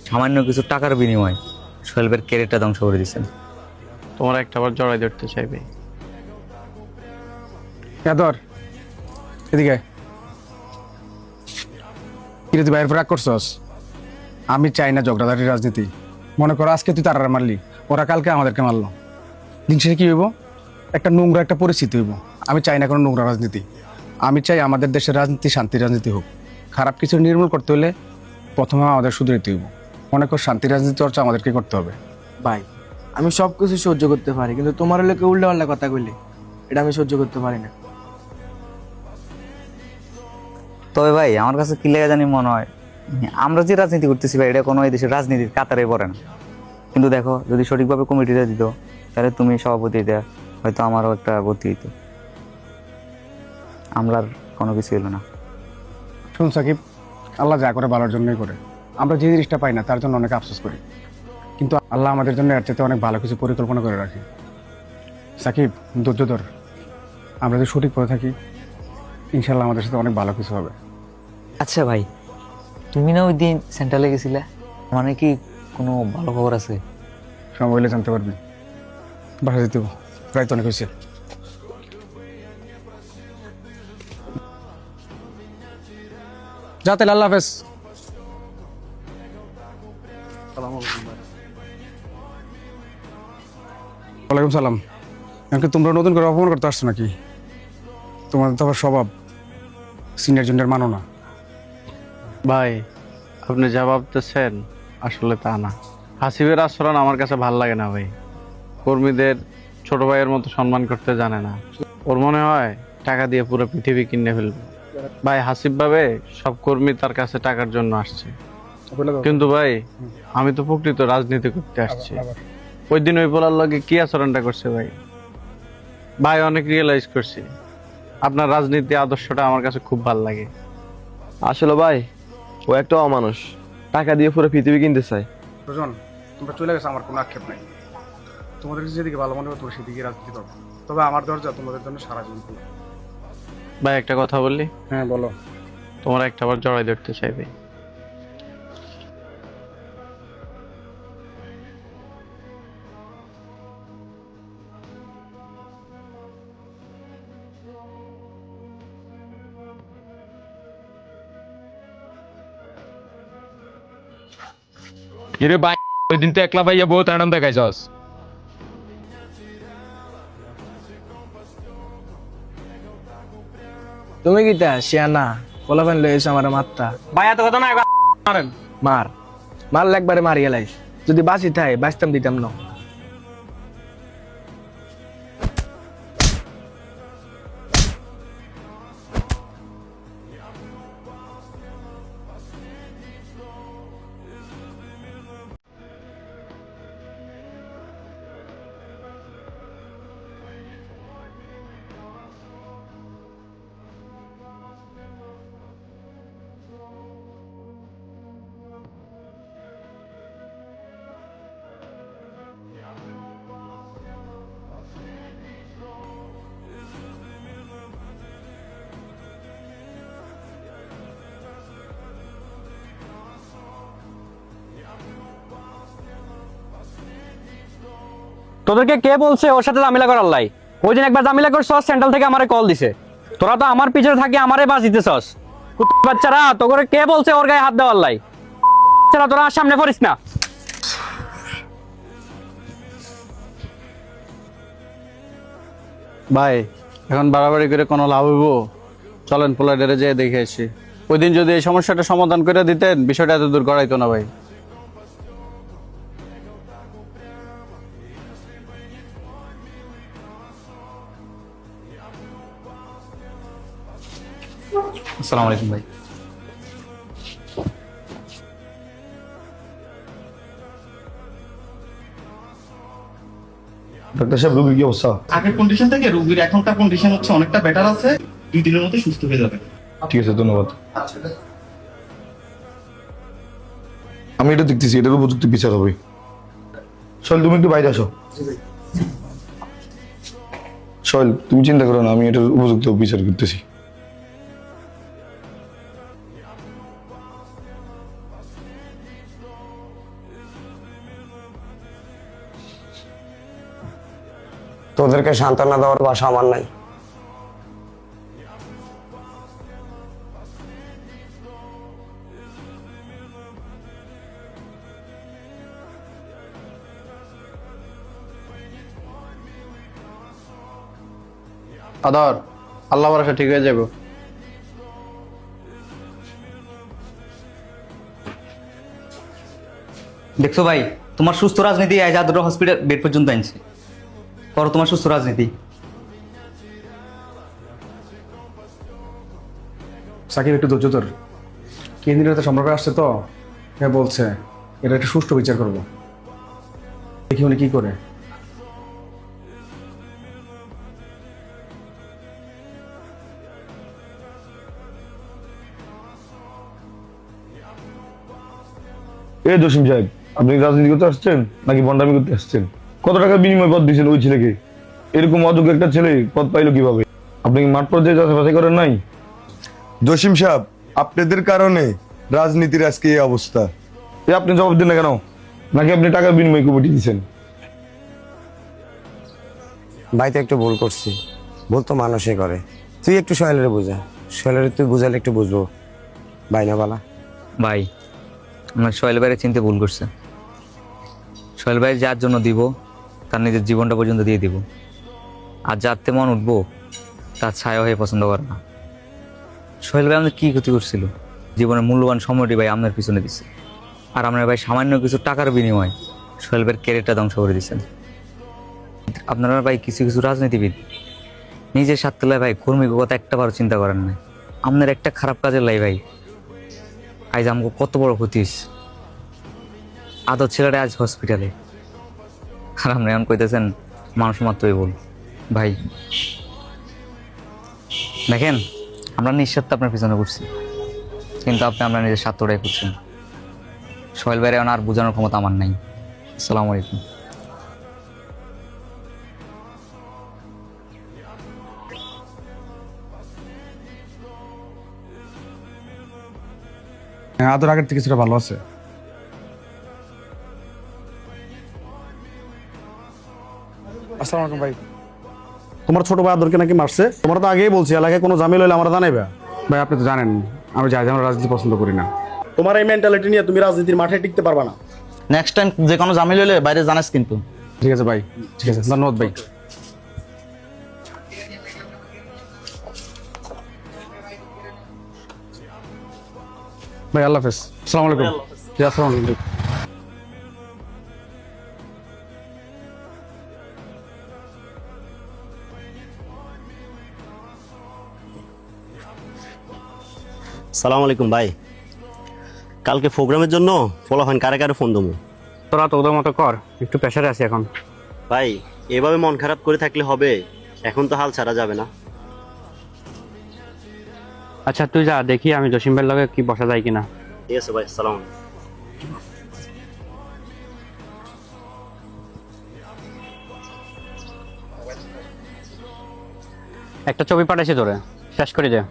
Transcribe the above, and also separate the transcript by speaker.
Speaker 1: সামান্য কিছু টাকার বিনিময়ে সোহেলের ক্যারিয়ারটা ধ্বংস করে দিচ্ছেন।
Speaker 2: তোমার একটা বার জড়াই ধরতে চাইবে।
Speaker 3: ধর এদিকে কিরে, তুই বাইরের রাগ করছস? আমি চাই না ঝগড়াঝাটির রাজনীতি। মনে করো আজকে তুই তারা মারলি, ওরা কালকে আমাদেরকে মারলো, দিন শেষে কি হইব? একটা নোংরা একটা পরিস্থিতি হইব। আমি চাই না কোনো নোংরা রাজনীতি। আমি চাই আমাদের দেশের রাজনীতি শান্তির রাজনীতি হোক। খারাপ কিছু নির্মূল করতে হলে প্রথমে আমাদের শুধরাইতে হইব। মনে কর শান্তির রাজনীতি চর্চা আমাদেরকে করতে হবে।
Speaker 4: ভাই আমি সব কিছু সহ্য করতে পারি, কিন্তু তোমার লোকে উল্টা পাল্টা কথা কইলে এটা আমি সহ্য করতে পারি না।
Speaker 1: তবে ভাই আমার কাছে কি লেগে জানি মনে হয়, আমরা যে রাজনীতি করতেছি ভাই, এটা কোনো এই দেশের রাজনীতির কাতারে পড়ে না। কিন্তু দেখো, যদি সঠিকভাবে কমিটিটা দিত, তাহলে তুমি সভাপতি দেয়া হয়তো আমারও একটা গতি হইতো। আমরা আর কোনো কিছু এলো না।
Speaker 3: শুন সাকিব, আল্লাহ যা করে ভালোর জন্যই করে। আমরা যে জিনিসটা পাই না তার জন্য অনেক আফসোস করি, কিন্তু আল্লাহ আমাদের জন্য এর চাইতে অনেক ভালো কিছু পরিকল্পনা করে রাখে। সাকিব, ধৈর্য ধর। আমরা যদি সঠিক পথে থাকি, ইনশাল্লাহ আমাদের সাথে অনেক ভালো কিছু হবে।
Speaker 1: আচ্ছা ভাই, তুমি না ওই দিন সেন্ট্রালে গেছিলে, মানে কি কোনো ভালো খবর আছে?
Speaker 3: সময় হলে জানতে পারবি। বাসা যেতে হবে, প্রায় তো অনেক হয়েছে। যাতে আল্লাহ হাফেজ। ওয়ালাইকুম সালাম। এমনকি তোমরা নতুন করে অপমান করতে আসছো নাকি? তোমাদের তো আবার স্বভাব সিনিয়র জুনিয়র মানো না।
Speaker 2: ভাই আপনি যা ভাবতেছেন আসলে তা না। হাসিবের আচরণ আমার কাছে ভাল লাগে না ভাই। কর্মীদের ছোট ভাইয়ের মতো সম্মান করতে জানে না। ওর মনে হয় টাকা দিয়ে পুরো পৃথিবী কিনে ফেলবে। ভাই হাসিব ভাবে সব কর্মী তার কাছে টাকার জন্য আসছে, কিন্তু ভাই আমি তো প্রকৃত রাজনীতি করতে আসছি। ওই দিন ওই বলার লগে কি আচরণটা করছে ভাই, ভাই অনেক রিয়েলাইজ করছি আপনার রাজনীতি আদর্শটা আমার কাছে খুব ভাল লাগে।
Speaker 5: আসলে ভাই ও একটা অমানুষ, টাকা দিয়ে পুরো পৃথিবী কিনতে চায়।
Speaker 3: সুজন, তোমরা চলে গেছো, আমার কোনো আক্ষেপ নাই। তোমাদের যেদিকে ভালো মনে হবে তোমরা সেদিকে রাজনীতি করবো। তবে আমার দরজা তোমাদের জন্য সারা জীবন খোলা।
Speaker 2: ভাই একটা কথা বললি,
Speaker 3: হ্যাঁ বলো।
Speaker 2: তোমার একটা বার জড়াই ধরতে চাইবে।
Speaker 6: কিরে ভাই, ওই দিন তো একলা ভাইয়া বহুত আনন্দ দেখাইছস।
Speaker 4: তুমি কিটা শিয়ানা ফলাফান লয়েছো আমার মাত্রা।
Speaker 7: ভাই এত কথা না, মারেন।
Speaker 4: মার মারলে একবারে মারি গেলাইস। যদি বাঁচি থাই বাঁচতাম দিতাম না।
Speaker 7: তোদেরকে কে বলছে ওর সাথে ঝামেলা করার লাই? ওই দিন একবার ঝামেলা করছস, সেন্ট্রাল থেকে আমারে কল দিছে। তোরা তো আমার পিছনে থাকি আমারে বাস দিতেছস। বাচ্চারা, তোকে কে বলছে ওর গায়ে হাত দেওয়ার লাই? বাচ্চারা, তোরা আর সামনে পড়িস না।
Speaker 2: ভাই এখন বাড়াবাড়ি করে কোনো লাভ হইব? চলেন পোলাডারে যেয়ে দেখে আসি। ওই দিন যদি এই সমস্যাটা সমাধান করে দিতেন, বিষয়টা এত দূর গড়াইতো না ভাই।
Speaker 1: আসসালামু আলাইকুম ভাই।
Speaker 8: ডাক্তার সাহেব, রোগীর কি অবস্থা?
Speaker 9: আগের কন্ডিশন থেকে রোগীর এখনকার কন্ডিশন হচ্ছে অনেকটা বেটার আছে। 2 দিনের মধ্যে সুস্থ হয়ে যাবে।
Speaker 8: ঠিক আছে, ধন্যবাদ। আমি এটা দেখতেছি, এটার উপযুক্ত বিচার হবে। সোহেল, তুমি একটু বাইরে আসো। সোহেল, তুমি চিন্তা করো না, আমি এটার উপযুক্ত বিচার করতেছি।
Speaker 10: তোদেরকে সান্ত্বনা দেওয়ার ভাষা আমার নাই।
Speaker 2: আদর, আল্লাহ ভরসা ঠিক হয়ে যাবো।
Speaker 1: দেখছো ভাই, তোমার সুস্থ রাজনীতি আজ আদর হসপিটাল বেড পর্যন্ত আনছে। করো তোমার সুস্থ রাজনীতি।
Speaker 3: সাকিব একটু ধৈর্য ধর, কেন্দ্রীয় সম্পর্কে আসছে তো, হ্যাঁ বলছে এটা একটা সুষ্ঠু বিচার করবো, দেখি উনি কি করে।
Speaker 8: এ জসিম সাহেব, আপনি কি রাজনীতি করতে আসছেন নাকি বন্ডামি করতে আসছেন? কত টাকা বিনিময় পদ দিয়েছেন ওই ছেলেকে? এরকম অযোগ্য একটা ছেলে পদ পাইলো কিভাবে? আপনি কি মাঠ পর্যায়ে যাচাই বাছাই করেন নাই?
Speaker 11: জসিম সাহেব, আপনাদের কারণে রাজনীতির আজকে এই অবস্থা।
Speaker 8: এ আপনি জবাব দেন না কেন? নাকি আপনি টাকার বিনিময় কমিটি দিয়েছেন?
Speaker 10: ভাই তো একটু ভুল করছি, ভুল তো মানুষই করে। তুই একটু সোহেলের বোঝা, সোহেলের তুই বুঝালে একটু বুঝবো। ভাই না বালা?
Speaker 1: ভাই, আমার সোহেল ভাইয়ের চিনতে ভুল করছে। সোহেল ভাই যার জন্য দিব তার নিজের জীবনটা পর্যন্ত দিয়ে দিব, আর যাতে মন উঠবো তার ছায়া হয়ে পছন্দ করে না। সোহেল ভাই আমাদের কি ক্ষতি করছিল? জীবনের মূল্যবান সময়টি ভাই আপনার পিছনে দিচ্ছে, আর আপনার ভাই সামান্য কিছু টাকার বিনিময়ে সোহেল ভাইয়ের ক্যারিয়ারটা ধ্বংস করে দিচ্ছেন। আপনারা ভাই কিছু কিছু রাজনীতিবিদ নিজের স্বার্থে ভাই কর্মীর কথা একটা বারও চিন্তা করেন না। আপনার একটা খারাপ কাজের লাই ভাই আজ আমাকে কত বড় ক্ষতি হয়েছে। আদর ছেলেটা আজ হসপিটালে, আর আপনি এমন কইতেছেন মানুষ মাত্রই বল। ভাই দেখেন, আমরা নিঃস্বার্থ আপনার পিছনে করছি, কিন্তু আপনি আপনার নিজের স্বার্থটাই করছেন। সোহেল ভাইয়ের আর বোঝানোর ক্ষমতা আমার নাই। আসসালামু আলাইকুম।
Speaker 3: হ্যাঁ, আদর আগের থেকে কিছুটা ভালো আছে। আসসালামু আলাইকুম ভাই।
Speaker 12: তোমার ছোট ভাই আদরকে নাকি মারছে? তোমরা তো আগেই বলছি এলাকায় কোনো ঝামেলা হলে আমরা জানাইবা।
Speaker 3: ভাই আপনি তো জানেন আমি যাই আমরা রাজনীতি পছন্দ করি না।
Speaker 12: তোমার এই মেন্টালিটি নিয়ে তুমি রাজনীতির মাঠে টিকতে পারবা না।
Speaker 4: নেক্সট টাইম যে কোনো ঝামেলা হলে বাইরে জানাস কিন্তু।
Speaker 3: ঠিক আছে ভাই, ঠিক আছে, ধন্যবাদ ভাই। ভাই আল্লাহ হাফেজ। আসসালামু আলাইকুম। জি, আসসালামু আলাইকুম।
Speaker 13: সালাম আলাইকুম ভাই, কালকে প্রোগ্রামের জন্য ফলাফান কারে কারে ফোন দেবো?
Speaker 7: তোরা তোদের মতো কর, একটু প্রেশারে আছি এখন।
Speaker 13: ভাই এভাবে মন খারাপ করে থাকলে হবে? এখন তো হাল ছাড়া যাবে না।
Speaker 7: আচ্ছা তুই যা, দেখি আমি জসিম ভাইয়ের লগে কি বসা যায় কিনা।
Speaker 13: ঠিক আছে ভাই, সালাম।
Speaker 7: একটা ছবি পাঠাইছি তোরে, শেষ করে যা।